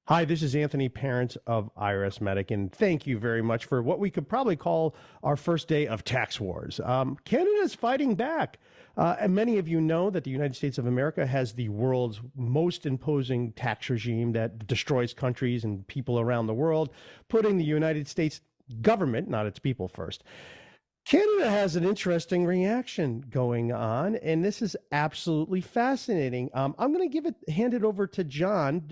Hi, this is Anthony, parent of IRS Medic, and thank you very much for what we could probably call our first day of tax wars. Canada's fighting back. And many of you know that the United States of America has the world's most imposing tax regime that destroys countries and people around the world, putting the United States government, not its people, first. Canada has an interesting reaction going on, and this is absolutely fascinating. I'm going to hand it over to John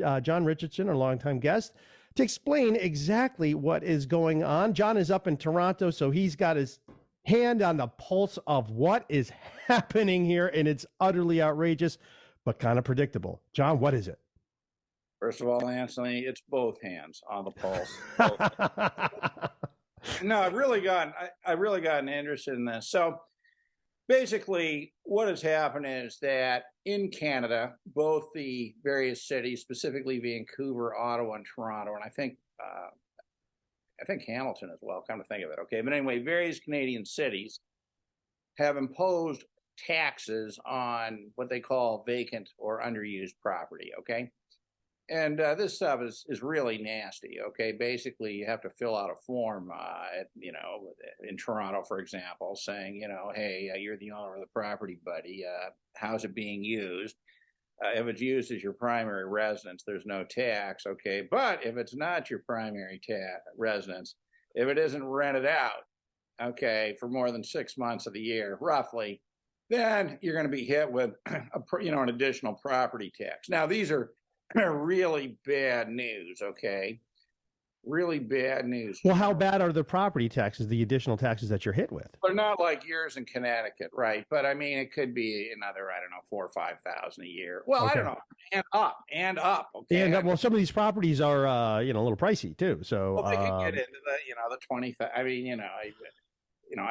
Richardson, our longtime guest, to explain exactly what is going on. John is up in Toronto, so he's got his hand on the pulse of what is happening here, and it's utterly outrageous, but kind of predictable. John, what is it? First of all, Anthony, it's both hands on the pulse. No, I've really gotten interested in this. So basically, what has happened is that in Canada, both the various cities, specifically Vancouver, Ottawa, and Toronto, and I think Hamilton as well, come to think of it, okay? But anyway, various Canadian cities have imposed taxes on what they call vacant or underused property, okay? And this stuff is really nasty, okay? Basically, you have to fill out a form, in Toronto, for example, saying, hey, you're the owner of the property, buddy. How's it being used? If it's used as your primary residence, there's no tax, okay? But if it's not your primary residence, if it isn't rented out, okay, for more than 6 months of the year, roughly, then you're going to be hit with, an additional property tax. Now, these are really bad news, okay? Really bad news. Well, how bad are the property taxes, the additional taxes that you're hit with? They're not like yours in Connecticut, right? But I mean, it could be another, I don't know, 4,000 or 5,000 a year. Well, okay. I don't know, and up. Okay. And well, some of these properties are, a little pricey too. So well, they can get into the 20. I mean,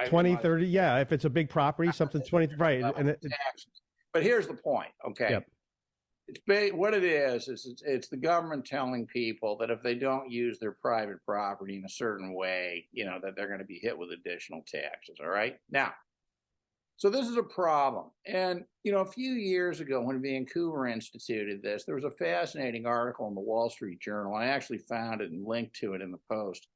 20, 30. Yeah, if it's a big property, something 20, right? And but here's the point, okay? Yep. What it is it's the government telling people that if they don't use their private property in a certain way, that they're going to be hit with additional taxes. All right. Now, so this is a problem. And, a few years ago when Vancouver instituted this, there was a fascinating article in the Wall Street Journal. I actually found it and linked to it in the Post,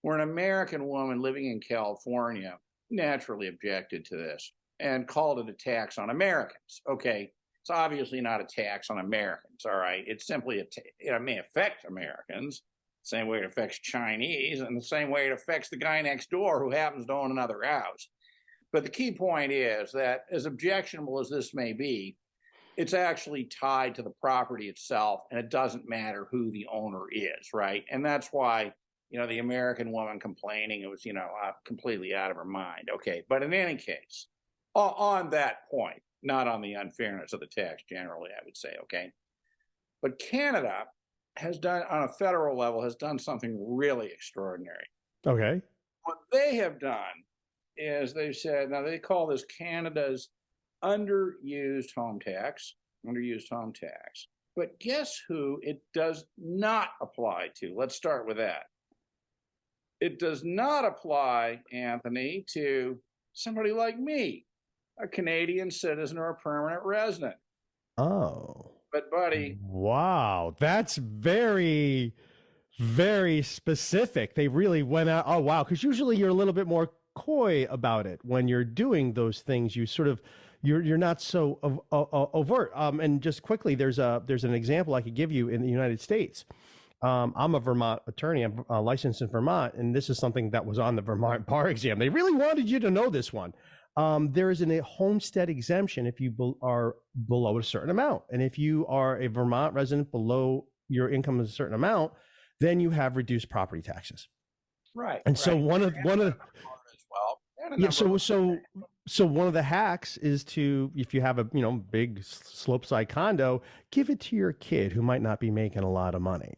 where an American woman living in California naturally objected to this and called it a tax on Americans. Okay. It's obviously not a tax on Americans, all right? It's simply it may affect Americans, the same way it affects Chinese, and the same way it affects the guy next door who happens to own another house. But the key point is that as objectionable as this may be, it's actually tied to the property itself, and it doesn't matter who the owner is, right? And that's why, the American woman complaining, it was, completely out of her mind. Okay, but in any case, on that point, not on the unfairness of the tax generally, I would say, okay? But Canada has done, on a federal level, has done something really extraordinary. Okay. What they have done is they've said, now they call this Canada's underused home tax. But guess who it does not apply to? Let's start with that. It does not apply, Anthony, to somebody like me, a Canadian citizen or a permanent resident. Oh. But buddy. Wow. That's very, very specific. They really went out. Oh, wow. Because usually you're a little bit more coy about it when you're doing those things. You sort of, you're not so overt. And just quickly, there's an example I could give you in the United States. I'm a Vermont attorney. I'm licensed in Vermont. And this is something that was on the Vermont bar exam. They really wanted you to know this one. There is a homestead exemption if you are below a certain amount. And if you are a Vermont resident below your income is a certain amount, then you have reduced property taxes. Right. And so one of so one of the hacks is to, if you have a big slopeside condo, give it to your kid who might not be making a lot of money.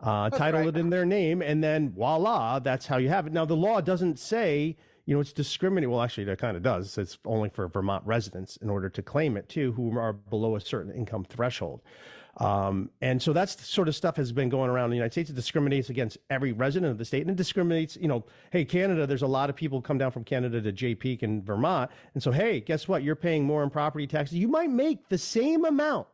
Title it in their name, and then voila, that's how you have it. Now the law doesn't say it's discriminating. Well, actually, that kind of does. It's only for Vermont residents in order to claim it too, who are below a certain income threshold. And so that's the sort of stuff has been going around in the United States. It discriminates against every resident of the state, and it discriminates, hey, Canada, there's a lot of people come down from Canada to Jay Peak in Vermont. And so, hey, guess what? You're paying more in property taxes. You might make the same amount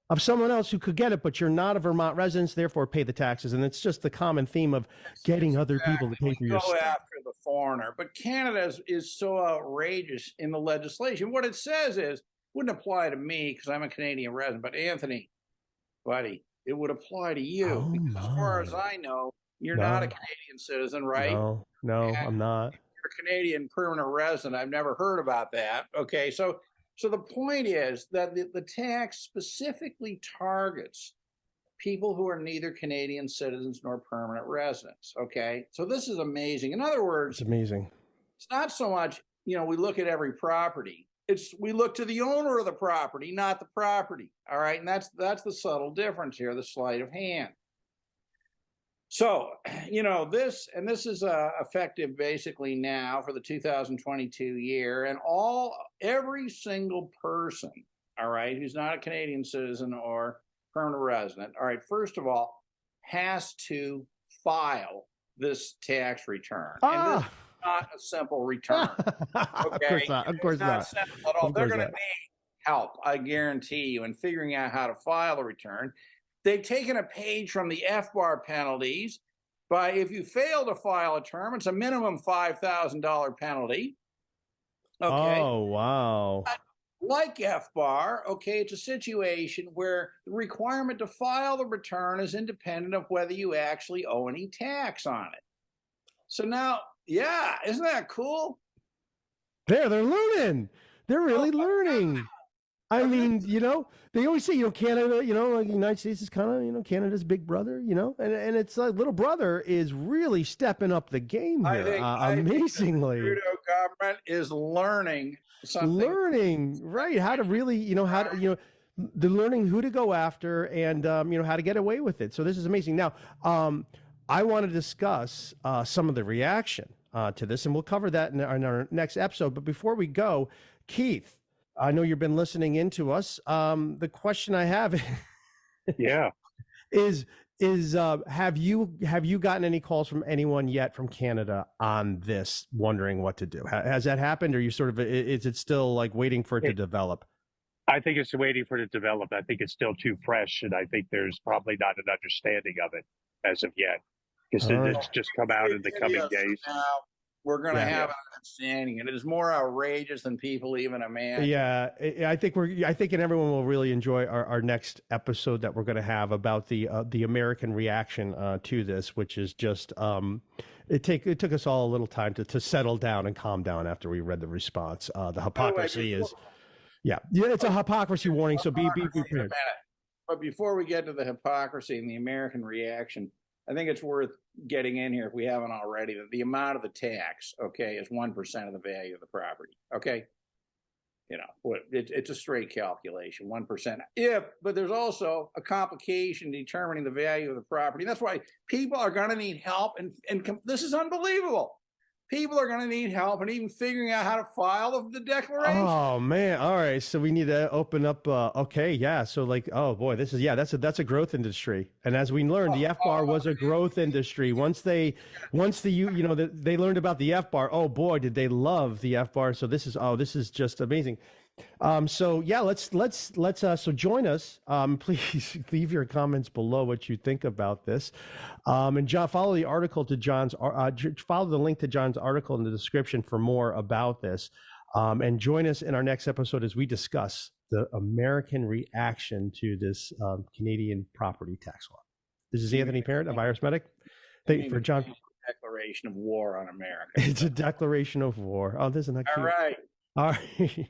of someone else who could get it, but you're not a Vermont resident, therefore pay the taxes. And it's just the common theme of getting other people to pay for We your go stuff. after the foreigner, but Canada is so outrageous in the legislation. What it says is, wouldn't apply to me because I'm a Canadian resident, but Anthony, buddy, it would apply to you Oh because as far my. as I know, you're not a No, Canadian citizen, right? no, And I'm not. you're a Canadian permanent resident. I've never heard about that. Okay, so the point is that the tax specifically targets people who are neither Canadian citizens nor permanent residents. Okay, so this is amazing. In other It's words, amazing. it's not so much, we look at every property. It's we look to the owner of the property, not the property. All right, and that's the subtle difference here, the sleight of hand. So, this is effective basically now for the 2022 year, and every single person, all right, who's not a Canadian citizen or permanent resident, all right, first of all, has to file this tax return. And this is not a simple return. Of Okay. course not. Of course not. Simple at all. They're going to need help, I guarantee you, in figuring out how to file the return. They've taken a page from the FBAR penalties. If you fail to file a term, it's a minimum $5,000 penalty. Okay. Oh, wow. Like FBAR, okay, it's a situation where the requirement to file the return is independent of whether you actually owe any tax on it. So now, yeah, isn't that cool? They're learning. They're really learning. I mean, they always say, Canada, like the United States is kind of, Canada's big brother, and it's like little brother is really stepping up the game here, amazingly. The Trudeau government is learning something. Learning, right? How to really, they're learning who to go after and, how to get away with it. So this is amazing. Now, I want to discuss some of the reaction to this, and we'll cover that in our next episode. But before we go, Keith, I know you've been listening into us. The question I have is have you gotten any calls from anyone yet from Canada on this, wondering what to do? Has that happened, or you sort of, is it still like waiting for it to develop? I think it's waiting for it to develop. I think it's still too fresh, and I think there's probably not an understanding of it as of yet. Because it's just come out in the coming days. Now, we're going to have an understanding. It is more outrageous than people even imagine. Yeah, I think and everyone will really enjoy our next episode that we're going to have about the American reaction to this, which is just it took us all a little time to settle down and calm down after we read the response. The hypocrisy is, it's a hypocrisy warning. So be prepared. But before we get to the hypocrisy and the American reaction, I think it's worth getting in here, if we haven't already, that the amount of the tax, okay, is 1% of the value of the property. Okay. It's a straight calculation, 1%. But there's also a complication determining the value of the property. And that's why people are going to need help. And this is unbelievable. People are going to need help and even figuring out how to file the declaration. Oh man! All right, so we need to open up. Okay, yeah. So oh boy, this is that's a growth industry. And as we learned, the FBAR was a growth industry. Once they learned about the FBAR. Oh boy, did they love the FBAR? So this is just amazing. So yeah, let's so join us. Please leave your comments below what you think about this. And John, follow the article to follow the link to John's article in the description for more about this. And join us in our next episode as we discuss the American reaction to this Canadian property tax law. This is Anthony Parent of IRS Medic. Thank you for John. Declaration of war on America. It's a declaration of war. Oh, this is not cute. All right. All right.